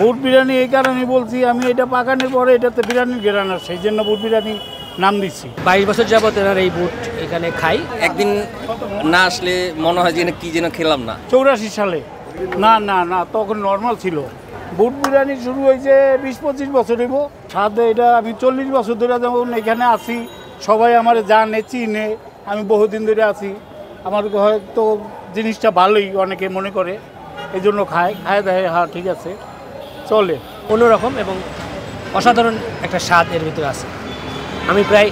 বুট বিরিয়ানি এই কারণে বলছি, আমি এটা পাকানোর পরে এটাতে বিরিয়ানির ঘেরান আসে, সেই জন্য বুট বিরিয়ানি নাম দিচ্ছি। 22 বছর যাবত এনার এই বুট এখানে খাই। একদিন না আসলে মনে হয় যে কি যেন খেলাম না। 84 সালে না না না, তখন নর্মাল ছিল। বুট বিরিয়ানি শুরু হয়েছে 20-25 বছর হইব। সাথে এটা আমি 40 বছর ধরে যেমন এখানে আছি, সবাই আমার জানে চিনে, আমি বহুদিন ধরে আছি। আমার হয়তো জিনিসটা ভালোই অনেকে মনে করে, এই জন্য খায় দেয়, হ্যাঁ ঠিক আছে চলে। অন্যরকম এবং অসাধারণ একটা স্বাদ এর ভিতরে আছে। আমি প্রায়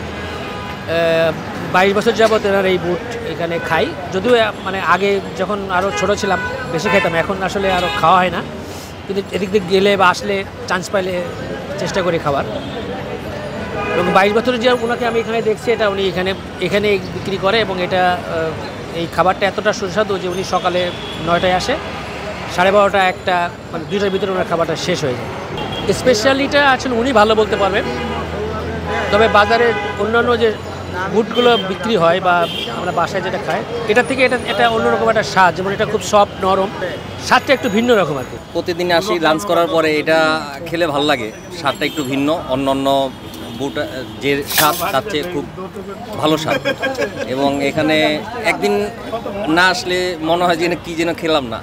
22 বছর যাবত এনার এই বুট এখানে খাই। যদিও মানে আগে যখন আরও ছোট ছিলাম বেশি খেতাম, এখন আসলে আরও খাওয়া হয় না, কিন্তু এদিক দিক গেলে বা আসলে চান্স পাইলে চেষ্টা করি খাবার। এবং 22 বছরের যে ওনাকে আমি এখানে দেখছি, এটা উনি এখানে বিক্রি করে এবং এটা এই খাবারটা এতটা সুস্বাদু যে উনি সকালে 9টায় আসে, 12:30 1টা মানে 2টার ভিতরে ওনার খাবারটা শেষ হয়ে যায়। স্পেশালিটা আসলে উনি ভালো বলতে পারবেন। তবে বাজারে অন্যান্য যে বুটগুলো বিক্রি হয় বা আমরা বাসায় যেটা খাই, এটা থেকে এটা অন্যরকম একটা স্বাদ, যেমন এটা খুব সফট নরম, স্বাদটা একটু ভিন্ন রকম আর কি। প্রতিদিন আসি লাঞ্চ করার পরে এটা খেলে ভালো লাগে, স্বাদটা একটু ভিন্ন, অন্য বুট যে স্বাদ তার চেয়ে খুব ভালো স্বাদ। এবং এখানে একদিন না আসলে মনে হয় যে কি যেন খেলাম না।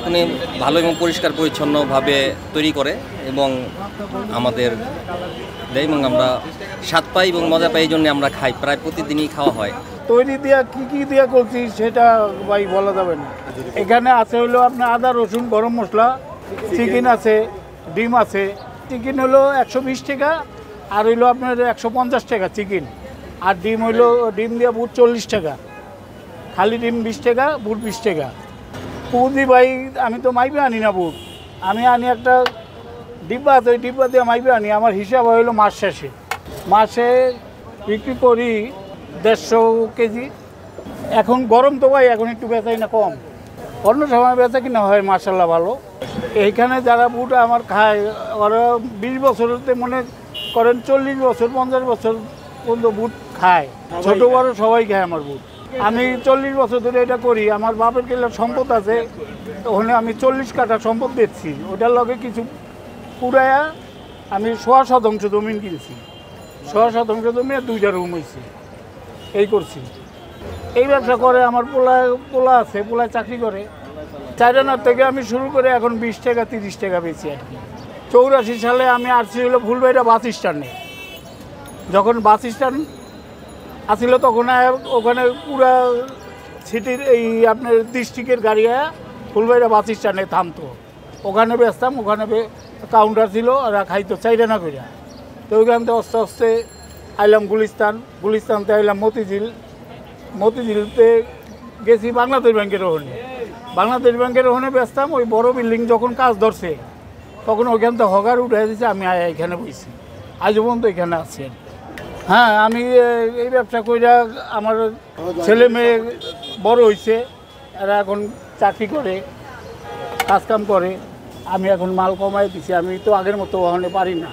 উনি ভালো এবং পরিষ্কার পরিচ্ছন্নভাবে তৈরি করে এবং আমাদের দেয় এবং আমরা স্বাদ পাই এবং মজা পাই, এই জন্য আমরা খাই, প্রায় প্রতিদিনই খাওয়া হয়। তৈরি দিয়া কি দিয়া করছি সেটা ভাই বলা যাবে না। এখানে আছে হলো আপনার আদা রসুন গরম মশলা, চিকেন আছে, ডিম আছে। চিকেন হলো 120 টাকা, আর হইলো আপনার 150 টাকা চিকেন। আর ডিম হইলো ডিম দিয়া বুট 40 টাকা, খালি ডিম 20 টাকা, বুট 20 টাকা। পুঁজি ভাই আমি তো মাইবে আনি না বুট, আমি আনি একটা ডিব্বা আছে, ওই ডিব্বা দিয়ে মাইবে আনি। আমার হিসাব হইলো মাসে বিক্রি করি 150 কেজি। এখন গরম তো ভাই, এখন একটু বেচাই না কম, অন্য সময় বেচা কিনা হয় মাশাল্লাহ ভালো। এইখানে যারা বুট আমার খায়, ওরা 20 বছরতে মনে করেন 40 বছর 50 বছর পর্যন্ত বুট খায়, ছোটো বড় সবাই খায় আমার বুট। আমি 40 বছর ধরে এটা করি। আমার বাপের কেলার সম্পদ আছে, ওখানে আমি 40 কাঠা সম্পদ দিচ্ছি, ওটার লগে কিছু পুরায়া আমি 1.5 শতাংশ জমিন কিনছি, 1.5 শতাংশ জমি 2টা রুম হয়েছে, এই করছি। এই ব্যবসা করে আমার পোলা আছে, পোলায় চাকরি করে। 4 আনার থেকে আমি শুরু করে এখন 20 টাকা 30 টাকা বেশি আর কি। 84 সালে আমি আসছি হলো ফুলবাড়িয়া বাস স্ট্যান্ডে। যখন বাস স্ট্যান্ড আসছিল তখন ওখানে পুরা সিটির এই আপনার ডিস্ট্রিক্টের গাড়ি ফুলবাড়িয়া বাস স্ট্যান্ডে থামতো, ওখানে বেচতাম। ওখানে কাউন্টার ছিল, ওরা খাইতো 4 আনা করে। তো ওইখান থেকে আস্তে আস্তে আইলাম গুলিস্তানতে আইলাম মতিঝিলতে গেছি বাংলাদেশ ব্যাংকের ওখানে বেচতাম। ওই বড় বিল্ডিং যখন কাজ ধরছে তখন ওইখান থেকে হকার উঠে দিয়েছে, আমি এখানে বসছি, আজ পর্যন্ত এখানে আছি। হ্যাঁ, আমি এই ব্যবসা কইরা আমার ছেলে মেয়ে বড় হয়েছে, এরা এখন চাকরি করে, কাজকাম করে। আমি এখন মাল কমাই দিছি, আমি তো আগের মতো ওখানে পারি না।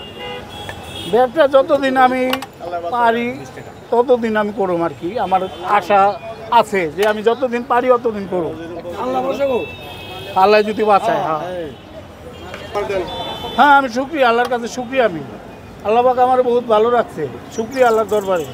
ব্যবসা যতদিন আমি পারি ততদিন আমি করব আর কি। আমার আশা আছে যে আমি যতদিন পারি ততদিন করব, আল্লাহ যদি বাঁচায়। হ্যাঁ আমি শুকরিয়া, আল্লাহর কাছে শুকরিয়া। আমি আল্লাহ পাক আমার বহুত ভালো রাখছে, শুকরিয়া আল্লাহর দরবারে।